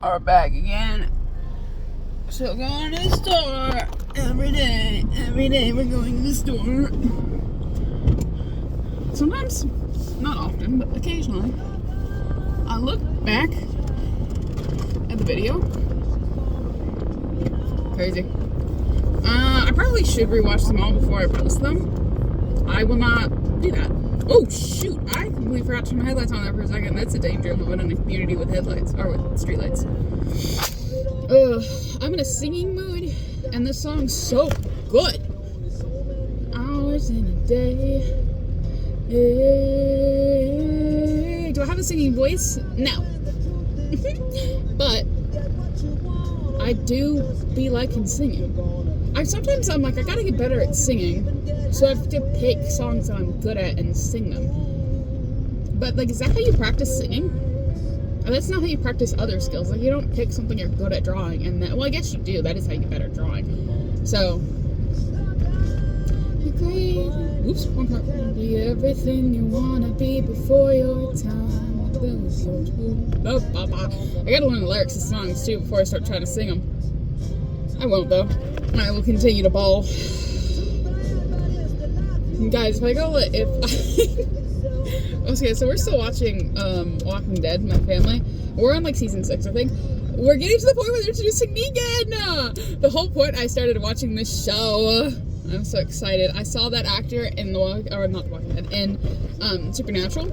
Are back again. So going to the store every day. Every day we're going to the store. Sometimes, not often, but occasionally, I look back at the video. Crazy. I probably should rewatch them all before I post them. I will not do that. Oh shoot! I completely forgot to turn my headlights on there for a second. That's a danger living in a community with headlights or with streetlights. I'm in a singing mood, and this song's so good. Hours in a day. Do I have a singing voice? No. But I do be liking singing. Sometimes I'm like, I gotta get better at singing, so I have to pick songs that I'm good at and sing them. But like, is that how you practice singing? That's not how you practice other skills. Like, you don't pick something you're good at drawing and then, well, I guess you do. That is how you get better at drawing. So, oops, one part. Be everything you wanna be before your time. Lose your I gotta learn the lyrics of songs too before I start trying to sing them. I won't though. I will continue to bawl. Guys, okay, so we're still watching Walking Dead, my family. We're on like season 6, I think. We're getting to the point where they're introducing Negan! The whole point I started watching this show. I'm so excited. I saw that actor in in Supernatural.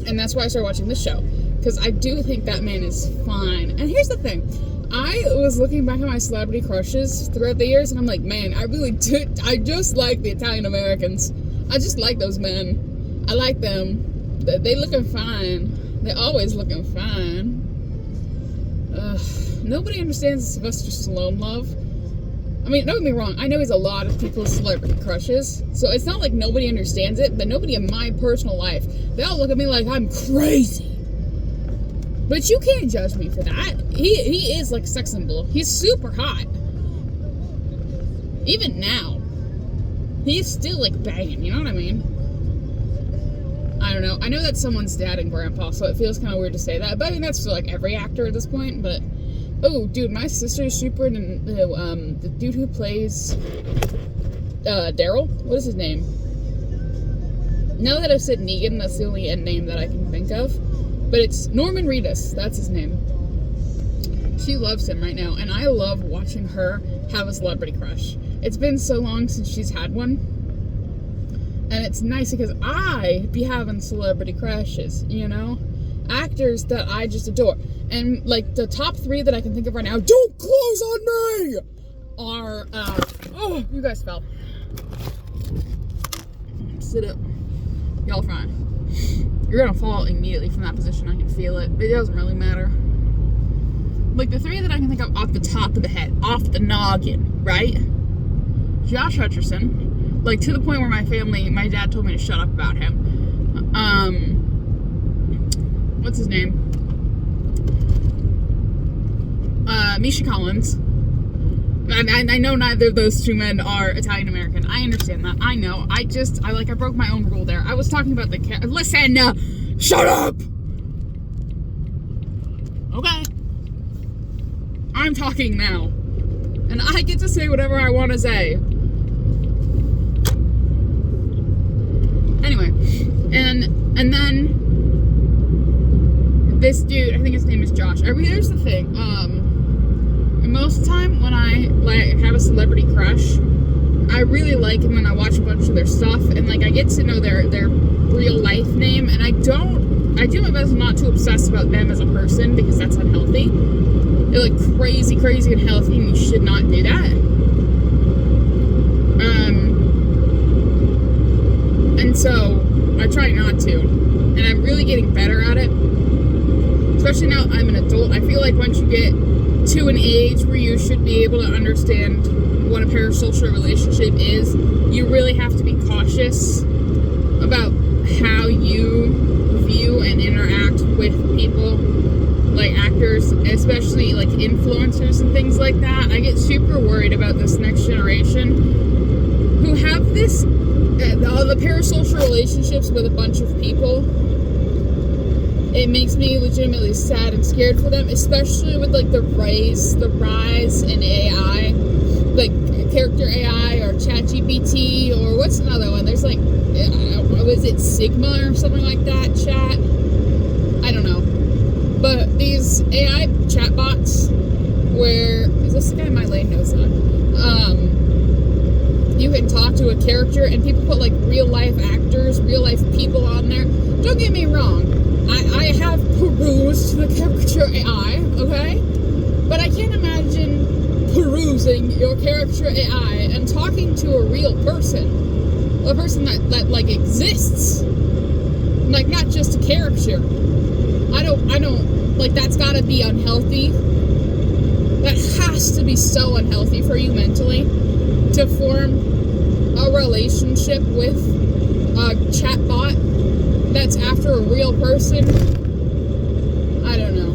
And that's why I started watching this show. Because I do think that man is fine. And here's the thing. I was looking back at my celebrity crushes throughout the years, and I'm like, man, I really do. I just like the Italian Americans. I just like those men. I like them. They looking fine. They always looking fine. Nobody understands the Sylvester Stallone love. I mean, don't get me wrong. I know he's a lot of people's celebrity crushes, so it's not like nobody understands it. But nobody in my personal life, they all look at me like I'm crazy. But you can't judge me for that. He is like a sex symbol. He's super hot. Even now. He's still like banging, you know what I mean? I don't know. I know that's someone's dad and grandpa, so it feels kind of weird to say that. But I mean, that's for like every actor at this point. But, oh, dude, my sister's super into the dude who plays Daryl. What is his name? Now that I've said Negan, that's the only end name that I can think of. But it's Norman Reedus. That's his name. She loves him right now. And I love watching her have a celebrity crush. It's been so long since she's had one. And it's nice because I be having celebrity crushes, you know? Actors that I just adore. And, like, the top 3 that I can think of right now, don't close on me! Are, oh, you guys fell. Sit up. Y'all fine. You're gonna fall immediately from that position. I can feel it. But it doesn't really matter. Like, the 3 that I can think of off the top of the head, off the noggin, right? Josh Hutcherson. Like, to the point where my dad told me to shut up about him. What's his name? Misha Collins. And I know neither of those 2 men are Italian American. I understand that. I know. I broke my own rule there. I was talking about the listen! Shut up! Okay. I'm talking now. And I get to say whatever I want to say. Anyway. And then this dude, I think his name is Josh. Here's the thing. Most of the time when I have a celebrity crush, I really like them and I watch a bunch of their stuff and like I get to know their real life name, and I do my best not to obsess about them as a person because that's unhealthy. They're like crazy unhealthy and you should not do that. And so I try not to, and I'm really getting better at it. Especially now I'm an adult. I feel like once you get to an age where you should be able to understand what a parasocial relationship is, you really have to be cautious about how you view and interact with people, like actors, especially like influencers and things like that. I get super worried about this next generation who have the parasocial relationships with a bunch of people it makes me legitimately sad and scared for them, especially with like the rise in AI, like character AI or ChatGPT, or what's another one? There's like, was it Sigma or something like that? Chat, I don't know. But these AI chatbots, where is this guy in my lane? No, it's not. You can talk to a character, and people put like real life actors, real life people on there. Don't get me wrong, I have perused the character AI, okay? But I can't imagine perusing your character AI and talking to a real person. A person that like exists. Like, not just a character. I don't, like, that's gotta be unhealthy. That has to be so unhealthy for you mentally, to form a relationship with a chatbot that's after a real person. I don't know.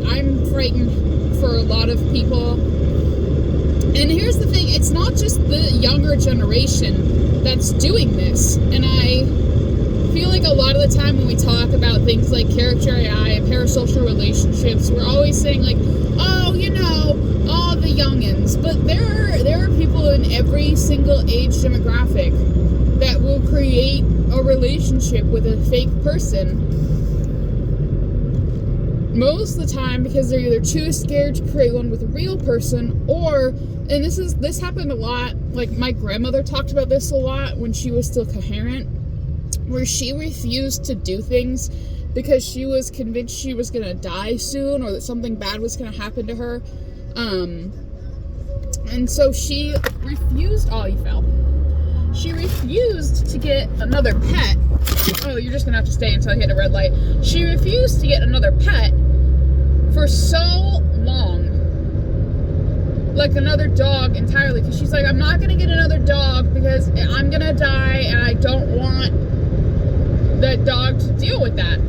I'm frightened for a lot of people. And here's the thing, it's not just the younger generation that's doing this. And I feel like a lot of the time when we talk about things like character AI and parasocial relationships, we're always saying like, oh, you know, all the youngins. But there are people in every single age demographic that will create a relationship with a fake person. Most of the time because they're either too scared to create one with a real person, or, and this happened a lot, like my grandmother talked about this a lot when she was still coherent, where she refused to do things because she was convinced she was gonna die soon, or that something bad was gonna happen to her. And so she refused, oh, you fell. She refused to get another pet. Oh, you're just gonna have to stay until I hit a red light. She refused to get another pet for so long. Like another dog entirely. Because she's like, I'm not gonna get another dog because I'm gonna die and I don't want that dog to deal with that.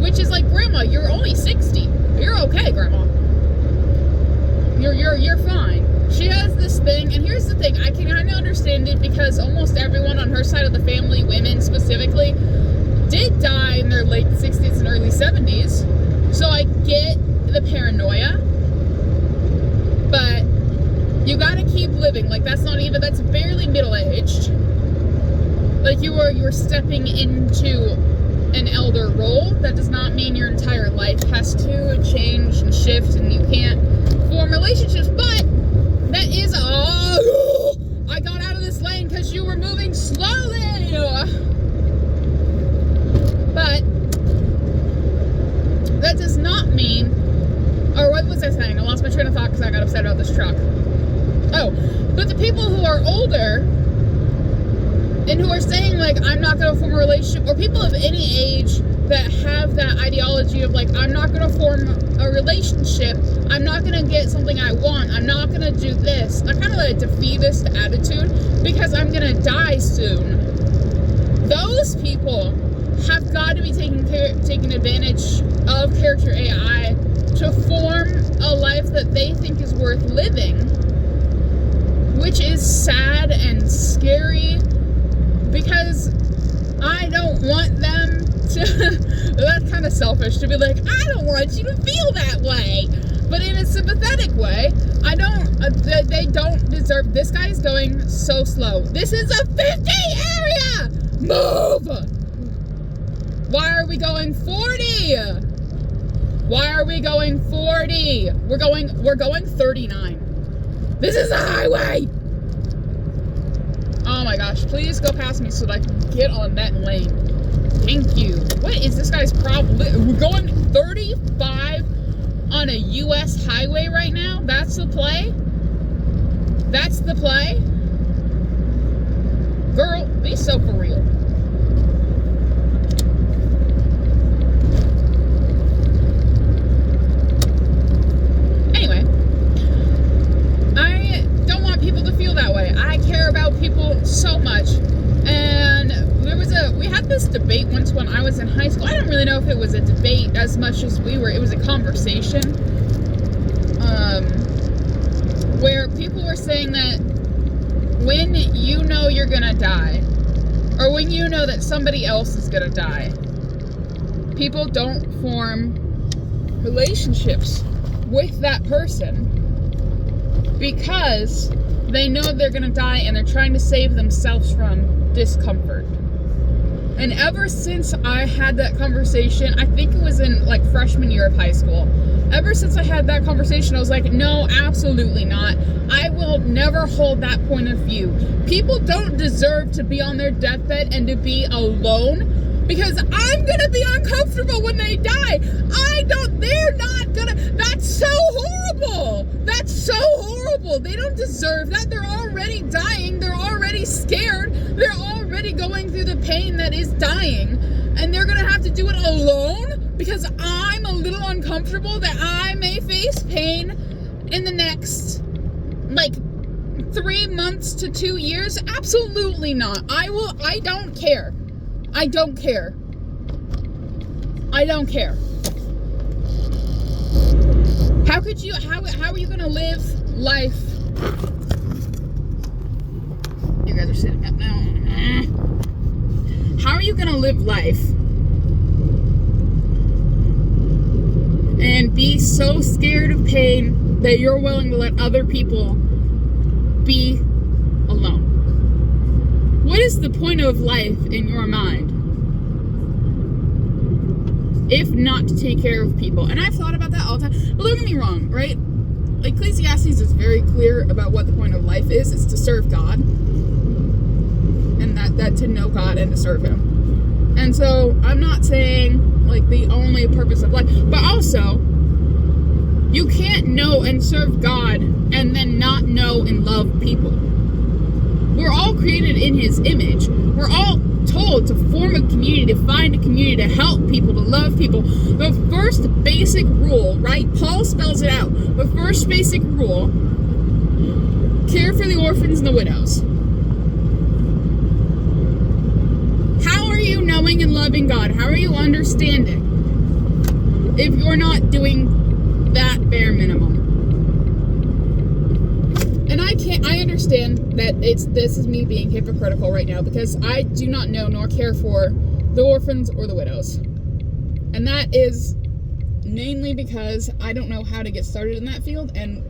Which is like, Grandma, you're only 60. You're okay, Grandma. You're fine. She has this thing, and here's the thing, I can kind of understand it because almost everyone on her side of the family, women specifically, did die in their late 60s and early 70s. So I get the paranoia, but you gotta keep living. Like, that's barely middle-aged. Like, you are stepping into an elder role. That does not mean your entire life has to change and shift and you can't form relationships, but that is, oh, I got out of this lane because you were moving slowly. But that does not mean, or what was I saying? I lost my train of thought because I got upset about this truck. Oh, but the people who are older and who are saying, like, I'm not going to form a relationship, or people of any age that have that ideology of, like, I'm not going to form a relationship, I'm not going to get something I want, I'm not going to do this, a kind of a defeatist attitude, because I'm going to die soon. Those people have got to be taking advantage of character AI to form a life that they think is worth living, which is sad and scary, because I don't want them to, that's kind of selfish to be like, I don't want you to feel that way, but in a sympathetic way. They don't deserve, this guy's going so slow. This is a 50 area! Move! Why are we going 40? Why are we going 40? We're going 39. This is a highway! Oh my gosh, please go past me so that I can get on that lane. Thank you. What is this guy's problem? We're going 35 on a US highway right now? That's the play? That's the play? Girl, be so for real. Anyway, I don't want people to feel that way. I care about people so much. And we had this debate once when I was in high school. I don't really know if it was a debate as much as we were. It was a conversation. Where people were saying that when you know you're gonna die, or when you know that somebody else is gonna die, People don't form relationships with that person because they know they're gonna die and they're trying to save themselves from discomfort. And ever since I had that conversation, I think it was in like freshman year of high school, ever since I had that conversation, I was like, no, absolutely not. I will never hold that point of view. People don't deserve to be on their deathbed and to be alone, because I'm gonna be uncomfortable when they die. They're not gonna, that's so horrible. That's so horrible. They don't deserve that. They're already dying. They're already scared. They're already going through the pain that is dying. And they're gonna have to do it alone because I'm a little uncomfortable that I may face pain in the next, like, 3 months to 2 years. Absolutely not. I don't care. I don't care. I don't care. How could you, how are you gonna live life? You guys are sitting up now. How are you gonna live life and be so scared of pain that you're willing to let other people be alone? What is the point of life in your mind if not to take care of people? And I've thought about that all the time. But don't get me wrong, right? Ecclesiastes is very clear about what the point of life is. It's to serve God. And that to know God and to serve Him. And so I'm not saying like the only purpose of life, but also you can't know and serve God and then not know and love people. We're all created in His image. We're all told to form a community, to find a community, to help people, to love people. The first basic rule, right? Paul spells it out. The first basic rule: care for the orphans and the widows. How are you knowing and loving God? How are you understanding if you're not doing that bare minimum? And I understand that this is me being hypocritical right now, because I do not know nor care for the orphans or the widows. And that is mainly because I don't know how to get started in that field. And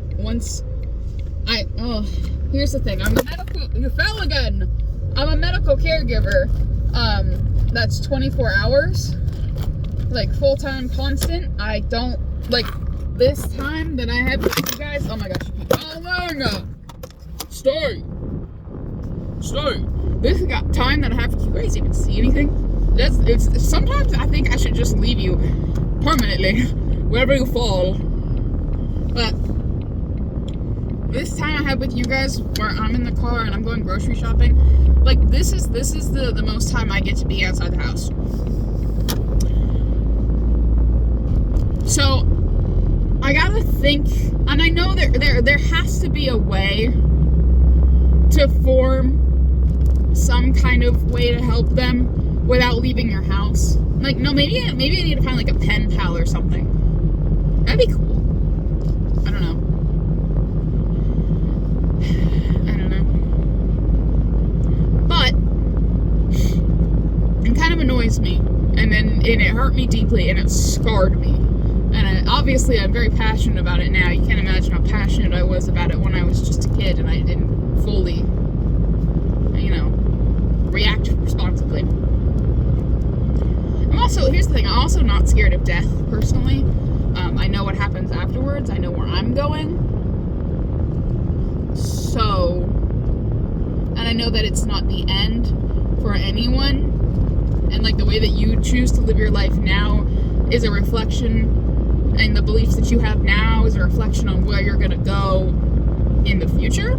here's the thing. I'm a medical caregiver. That's 24 hours, like full-time, constant. I don't, like, this time that I have with you guys, oh my gosh, you keep calling up. Stay. This time that I have with you guys, even see anything? Sometimes I think I should just leave you permanently, wherever you fall. But this time I have with you guys, where I'm in the car and I'm going grocery shopping, like, this is the most time I get to be outside the house. So I gotta think, and I know there has to be a way to form some kind of way to help them without leaving your house. Like, no, maybe I need to find like a pen pal or something. That'd be cool. I don't know. But it kind of annoys me, and it hurt me deeply, and it scarred me. And obviously I'm very passionate about it now. You can't imagine how passionate I was about it when I was just a kid and I didn't fully, react responsibly. Here's the thing, I'm also not scared of death, personally. I know what happens afterwards. I know where I'm going. So, and I know that it's not the end for anyone. And, like, the way that you choose to live your life now is a reflection, and the beliefs that you have now is a reflection on where you're gonna go in the future,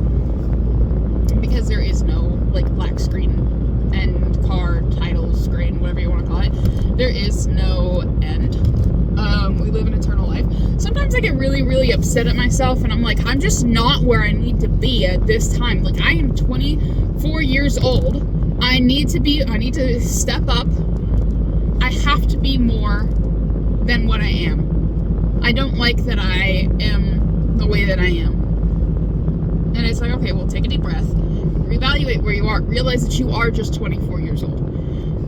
because there is no, like, black screen end card title screen, whatever you want to call it. There is no end. We live an eternal life. Sometimes I get really, really upset at myself, and I'm like, I'm just not where I need to be at this time. Like, I am 24 years old. I need to step up. I have to be more than what I am. I don't like that I am the way that I am. And it's like, okay, well, take a deep breath, reevaluate where you are, realize that you are just 24 years old.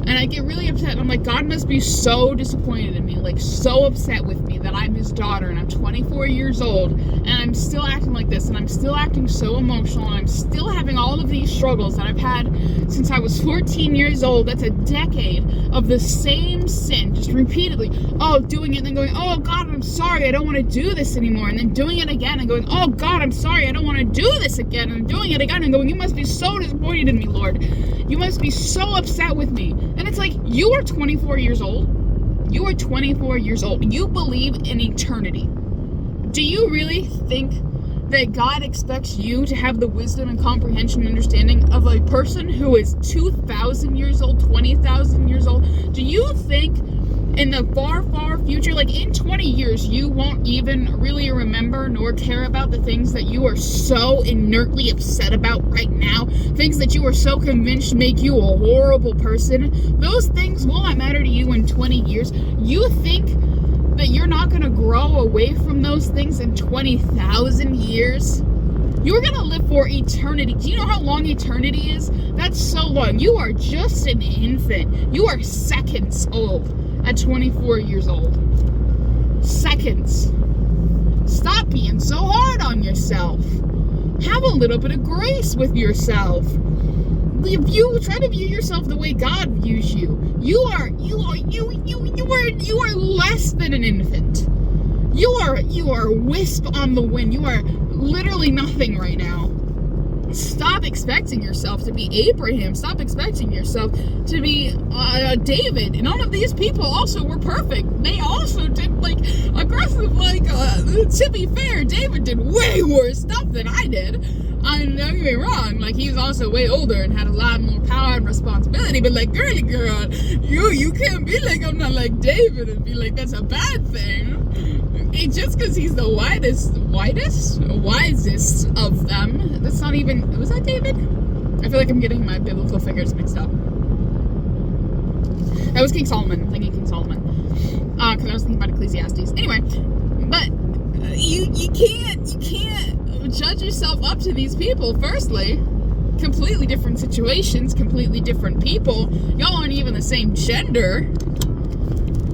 And I get really upset. And I'm like, God must be so disappointed in me, like so upset with me that I'm his daughter and I'm 24 years old and I'm still acting like this and I'm still acting so emotional and I'm still having all of these struggles that I've had since I was 14 years old. That's a decade of the same sin, just repeatedly. Oh, doing it and then going, oh God, I'm sorry, I don't want to do this anymore. And then doing it again and going, oh God, I'm sorry, I don't want to do this again. And doing it again and going, you must be so disappointed in me, Lord. You must be so upset with me. And it's like, you are 24 years old. You are 24 years old. You believe in eternity. Do you really think that God expects you to have the wisdom and comprehension and understanding of a person who is 2,000 years old, 20,000 years old? Do you think in the far, far future, like in 20 years, you won't even really remember nor care about the things that you are so inertly upset about right now? Things that you are so convinced make you a horrible person? Those things will not matter to you in 20 years. You think that you're not going to grow away from those things in 20,000 years? You're going to live for eternity. Do you know how long eternity is? That's so long. You are just an infant. You are seconds old at 24 years old. Seconds. Stop being so hard on yourself. Have a little bit of grace with yourself. If you try to view yourself the way God views you, you are less than an infant. You are a wisp on the wind. You are literally nothing right now. Stop expecting yourself to be Abraham. Stop expecting yourself to be David. And all of these people also were perfect. They also did like aggressive, to be fair, David did way worse stuff than I did. Don't get me wrong, like he's also way older and had a lot more power and responsibility, but like, girly girl, you can't be like, I'm not like David and be like, that's a bad thing. It's just because he's the wisest of them. That's not even, was that David? I feel like I'm getting my biblical figures mixed up. That was King Solomon. I'm thinking King Solomon. Because I was thinking about Ecclesiastes. Anyway, but you can't judge yourself up to these people. Firstly, completely different situations, completely different people. Y'all aren't even the same gender.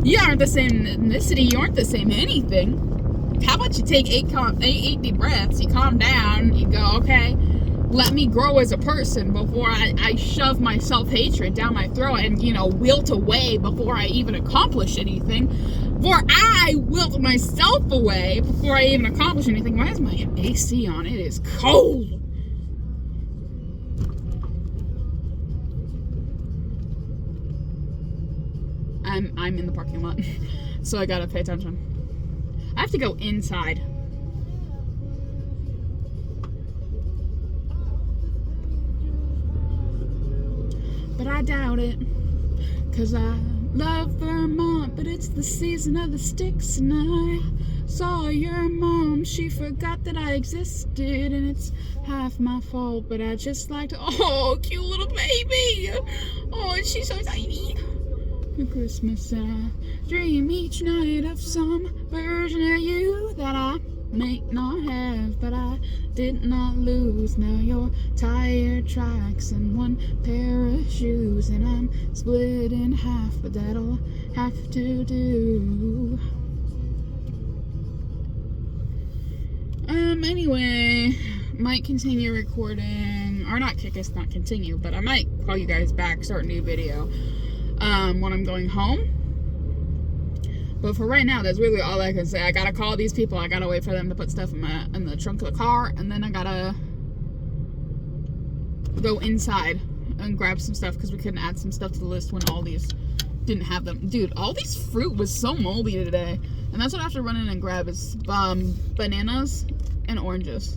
You aren't the same ethnicity. You aren't the same anything. How about you take eight deep breaths, you calm down, you go, okay, let me grow as a person before I shove my self-hatred down my throat and, wilt away before I even accomplish anything. For I wilt myself away before I even accomplish anything. Why is my AC on? It is cold. I'm in the parking lot, so I gotta pay attention. I have to go inside. But I doubt it, 'cause I love Vermont, but it's the season of the sticks, and I saw your mom, she forgot that I existed, and it's half my fault, but I just like to, oh, cute little baby, oh, and she's so tiny. For Christmas I dream each night of some version of you that I may not have, but I did not lose. Now your tire tracks and one pair of shoes, and I'm split in half, but that'll have to do. Anyway, might continue recording, or not continue, but I might call you guys back, start a new video when I'm going home. But for right now, that's really all I can say. I gotta call these people. I gotta wait for them to put stuff in the trunk of the car, and then I gotta go inside and grab some stuff because we couldn't add some stuff to the list when all these didn't have them. Dude, all these fruit was so moldy today, and that's what I have to run in and grab is bananas and oranges.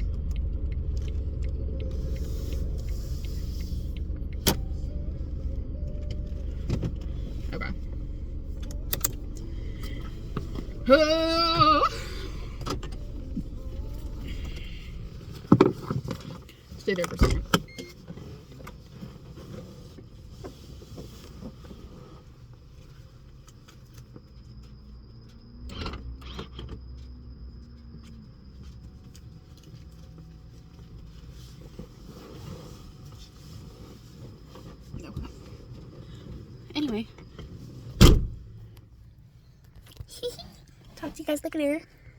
Okay. Stay there for a second. No. Anyway. you guys look at her.